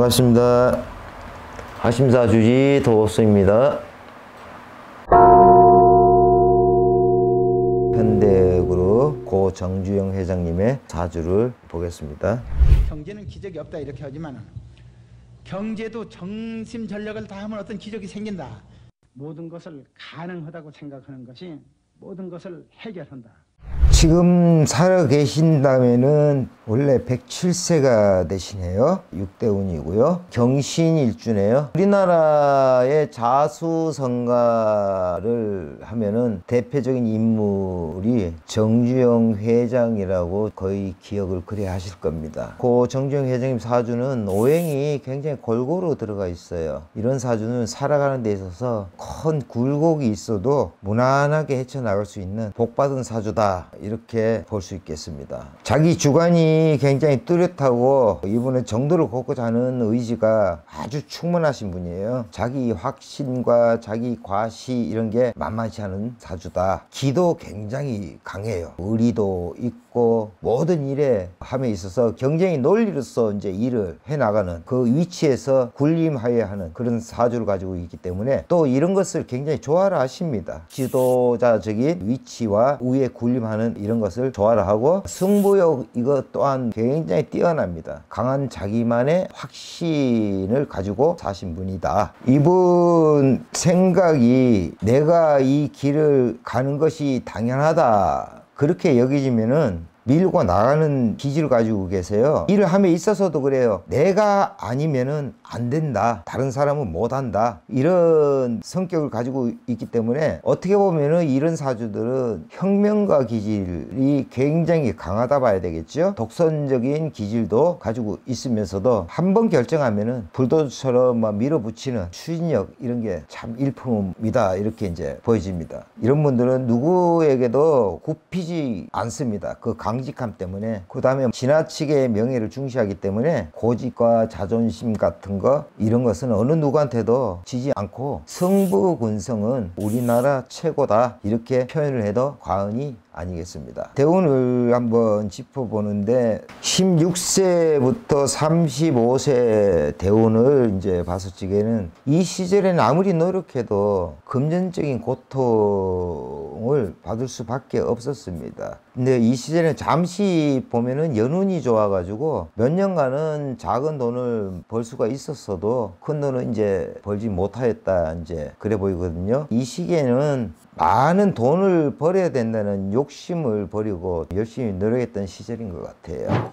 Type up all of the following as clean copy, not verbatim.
반갑습니다. 화심사 주지 도호수입니다. 현대그룹 고 정주영 회장님의 사주를 보겠습니다. 경제는 기적이 없다 이렇게 하지만 경제도 정신 전력을 다하면 어떤 기적이 생긴다. 모든 것을 가능하다고 생각하는 것이 모든 것을 해결한다. 지금 살아 계신다면은 원래 107세가 되시네요. 6대운이고요. 경신일주네요. 우리나라의 자수성가를 하면은 대표적인 인물이 정주영 회장이라고 거의 기억을 그래 하실 겁니다. 그 정주영 회장님 사주는 오행이 굉장히 골고루 들어가 있어요. 이런 사주는 살아가는 데 있어서 큰 굴곡이 있어도 무난하게 헤쳐나갈 수 있는 복받은 사주다, 이렇게 볼 수 있겠습니다. 자기 주관이 굉장히 뚜렷하고 이분은 정도를 걷고자 하는 의지가 아주 충만하신 분이에요. 자기 확신과 자기 과시 이런 게 만만치 않은 사주다. 기도 굉장히 강해요. 의리도 있고 모든 일에 함에 있어서 경쟁이 논리로서 이제 일을 해나가는 그 위치에서 군림하여야 하는 그런 사주를 가지고 있기 때문에 또 이런 것을 굉장히 좋아를 하십니다. 지도자적인 위치와 위에 군림하는 이런 것을 좋아를 하고 승부욕 이것 또한 굉장히 뛰어납니다. 강한 자기만의 확신을 가지고 사신 분이다. 이분 생각이 내가 이 길을 가는 것이 당연하다 그렇게 여기지면은 밀고 나가는 기질을 가지고 계세요. 일을 함에 있어서도 그래요. 내가 아니면은 안 된다. 다른 사람은 못 한다. 이런 성격을 가지고 있기 때문에 어떻게 보면은 이런 사주들은 혁명가 기질이 굉장히 강하다 봐야 되겠죠. 독선적인 기질도 가지고 있으면서도 한번 결정하면은 불도저처럼 막 밀어붙이는 추진력 이런 게 참 일품이다. 이렇게 이제 보여집니다. 이런 분들은 누구에게도 굽히지 않습니다. 그 강직함 때문에. 그 다음에 지나치게 명예를 중시하기 때문에 고집과 자존심 같은 거 이런 것은 어느 누구한테도 지지 않고 승부군성은 우리나라 최고다 이렇게 표현을 해도 과언이 아니겠습니다. 대운을 한번 짚어보는데 16세부터 35세 대운을 이제 봤을 적에는 이 시절에는 아무리 노력해도 금전적인 고통을 받을 수밖에 없었습니다. 근데 이 시절에 잠시 보면은 연운이 좋아가지고 몇 년간은 작은 돈을 벌 수가 있었어도 큰 돈은 이제 벌지 못하였다 이제 그래 보이거든요. 이 시기에는 많은 돈을 벌어야 된다는 욕심을 버리고 열심히 노력했던 시절인 것 같아요.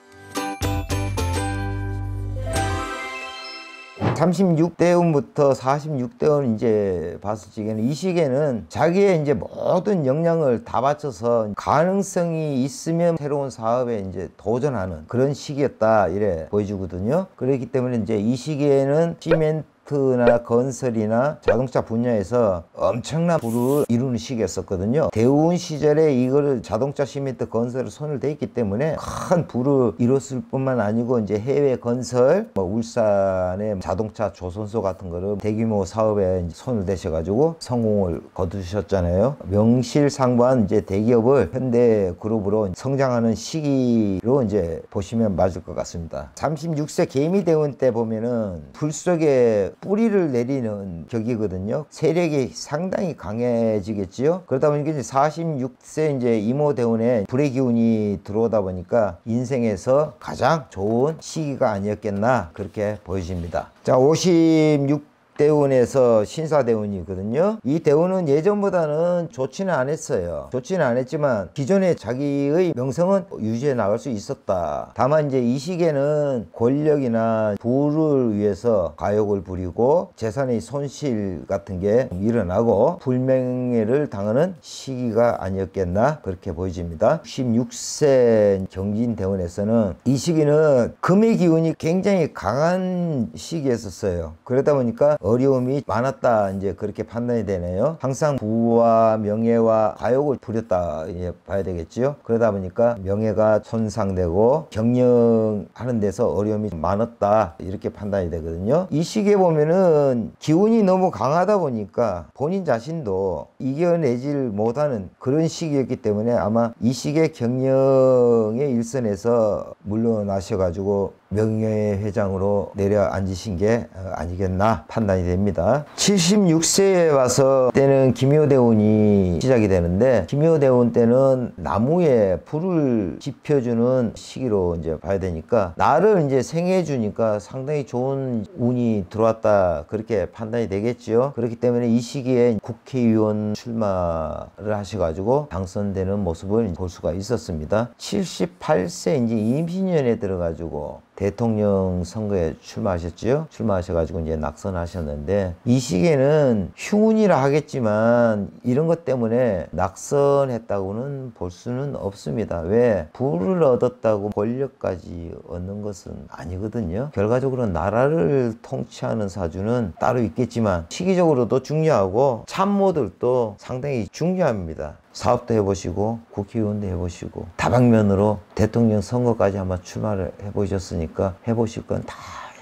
36대운부터 46대운 이제 봤을 적에는 이 시기에는 자기의 이제 모든 역량을 다 바쳐서 가능성이 있으면 새로운 사업에 이제 도전하는 그런 시기였다 이래 보여주거든요. 그렇기 때문에 이제 이 시기에는 시멘트나 건설이나 자동차 분야에서 엄청난 부를 이루는 시기였었거든요. 대운 시절에 이거를 자동차 시멘트 건설을 손을 댔기 때문에 큰 부를 이뤘을 뿐만 아니고 이제 해외 건설, 울산의 자동차 조선소 같은 거를 대규모 사업에 손을 대셔가지고 성공을 거두셨잖아요. 명실상부한 이제 대기업을 현대그룹으로 성장하는 시기로 이제 보시면 맞을 것 같습니다. 36세 개미대운 때 보면은 불 속에 뿌리를 내리는 격이거든요. 세력이 상당히 강해지겠지요. 그러다 보니까 이제 46세 이제 이모대운에 불의 기운이 들어오다 보니까 인생에서 가장 좋은 시기가 아니었겠나 그렇게 보여집니다. 자, 56대운에서 신사대운이거든요. 이 대운은 예전보다는 좋지는 않았어요. 좋지는 않았지만 기존의 자기의 명성은 유지해 나갈 수 있었다. 다만 이제 이 시기에는 권력이나 부를 위해서 가욕을 부리고 재산의 손실 같은 게 일어나고 불명예를 당하는 시기가 아니었겠나 그렇게 보여집니다. 66세 경진대운에서는 이 시기는 금의 기운이 굉장히 강한 시기였었어요. 그러다 보니까 어려움이 많았다 이제 그렇게 판단이 되네요. 항상 부와 명예와 가욕을 부렸다 이제 봐야 되겠지요. 그러다 보니까 명예가 손상되고 경영하는 데서 어려움이 많았다 이렇게 판단이 되거든요. 이 시기에 보면은 기운이 너무 강하다 보니까 본인 자신도 이겨내질 못하는 그런 시기였기 때문에 아마 이 시기에 경영의 일선에서 물러나셔가지고 명예회장으로 내려앉으신 게 아니겠나 판단이 됩니다. 76세에 와서 때는 김효 대운이 시작이 되는데, 김효 대운 때는 나무에 불을 지펴주는 시기로 이제 봐야 되니까, 나를 이제 생해 주니까 상당히 좋은 운이 들어왔다, 그렇게 판단이 되겠지요. 그렇기 때문에 이 시기에 국회의원 출마를 하셔가지고 당선되는 모습을 볼 수가 있었습니다. 78세 이제 임신년에 들어가지고 대통령 선거에 출마하셨죠. 출마하셔가지고 이제 낙선하셨는데, 이 시기에는 흉운이라 하겠지만 이런 것 때문에 낙선했다고는 볼 수는 없습니다. 왜? 부를 얻었다고 권력까지 얻는 것은 아니거든요. 결과적으로 나라를 통치하는 사주는 따로 있겠지만 시기적으로도 중요하고 참모들도 상당히 중요합니다. 사업도 해보시고 국회의원도 해보시고 다방면으로 대통령 선거까지 한번 출마를 해보셨으니까 해보실 건 다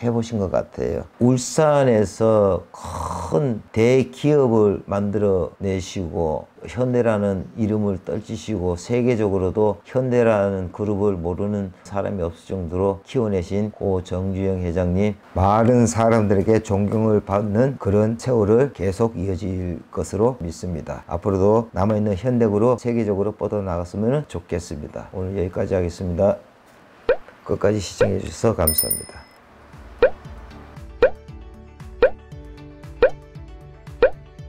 해보신 것 같아요. 울산에서 큰 대기업을 만들어 내시고 현대라는 이름을 떨치시고 세계적으로도 현대라는 그룹을 모르는 사람이 없을 정도로 키워내신 고 정주영 회장님, 많은 사람들에게 존경을 받는 그런 세월을 계속 이어질 것으로 믿습니다. 앞으로도 남아있는 현대그룹 세계적으로 뻗어나갔으면 좋겠습니다. 오늘 여기까지 하겠습니다. 끝까지 시청해 주셔서 감사합니다.